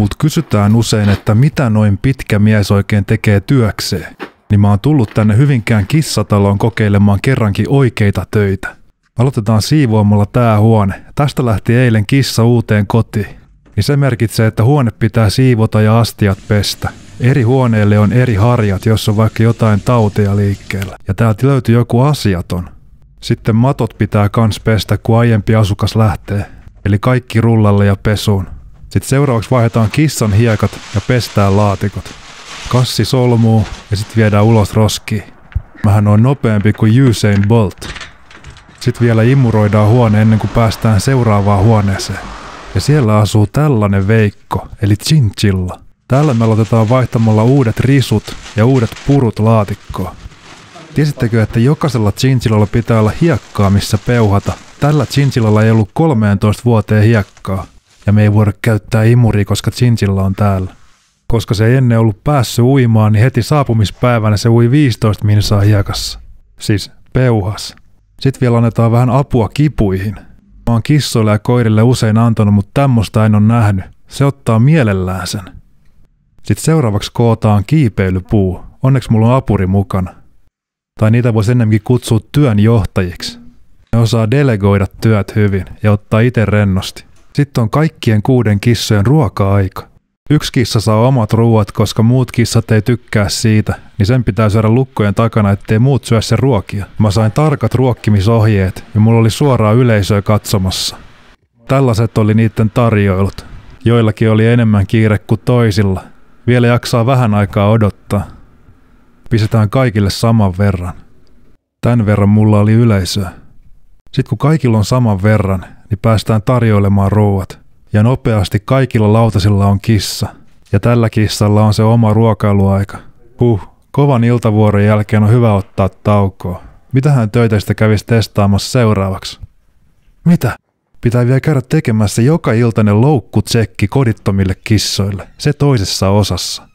Mut kysytään usein, että mitä noin pitkä mies oikein tekee työkseen. Niin mä oon tullut tänne Hyvinkään kissataloon kokeilemaan kerrankin oikeita töitä. Aloitetaan siivoamalla tää huone. Tästä lähti eilen kissa uuteen kotiin. Niin se merkitsee, että huone pitää siivota ja astiat pestä. Eri huoneille on eri harjat, jos on vaikka jotain tauteja liikkeellä. Ja täältä löytyy joku asiaton. Sitten matot pitää kans pestä, kun aiempi asukas lähtee. Eli kaikki rullalle ja pesuun. Sitten seuraavaksi vaihdetaan kissan hiekat ja pestään laatikot. Kassi solmuu ja sitten viedään ulos roskiin. Mähän on nopeampi kuin Usain Bolt. Sitten vielä imuroidaan huone ennen kuin päästään seuraavaan huoneeseen. Ja siellä asuu tällainen Veikko, eli chinchilla. Täällä me aloitetaan vaihtamalla uudet risut ja uudet purut laatikkoon. Tiesittekö, että jokaisella chinchillalla pitää olla hiekkaa, missä peuhata? Tällä chinchillalla ei ollut 13 vuoteen hiekkaa. Ja me ei voida käyttää imuria, koska chinchilla on täällä. Koska se ei ennen ollut päässyt uimaan, niin heti saapumispäivänä se ui 15 minsaa hiekassa. Siis peuhas. Sitten vielä annetaan vähän apua kipuihin. Mä oon kissoille ja koirille usein antanut, mutta tämmöstä en ole nähnyt. Se ottaa mielellään sen. Sitten seuraavaksi kootaan kiipeilypuu. Onneksi mulla on apuri mukana. Tai niitä voisi ennemminkin kutsua työnjohtajiksi. Ne osaa delegoida työt hyvin ja ottaa itse rennosti. Sitten on kaikkien 6 kissojen ruoka-aika. Yksi kissa saa omat ruuat, koska muut kissat ei tykkää siitä, niin sen pitää syödä lukkojen takana, ettei muut syö sen ruokia. Mä sain tarkat ruokkimisohjeet ja mulla oli suoraa yleisöä katsomassa. Tällaiset oli niiden tarjoilut. Joillakin oli enemmän kiire kuin toisilla. Vielä jaksaa vähän aikaa odottaa. Pistetään kaikille saman verran. Tän verran mulla oli yleisöä. Sitten kun kaikilla on saman verran, niin päästään tarjoilemaan ruuat. Ja nopeasti kaikilla lautasilla on kissa. Ja tällä kissalla on se oma ruokailuaika. Kovan iltavuoron jälkeen on hyvä ottaa taukoa. Mitähän töitä sitä kävisi testaamassa seuraavaksi? Mitä? Pitää vielä käydä tekemässä joka iltainen loukkutsekki kodittomille kissoille. Se toisessa osassa.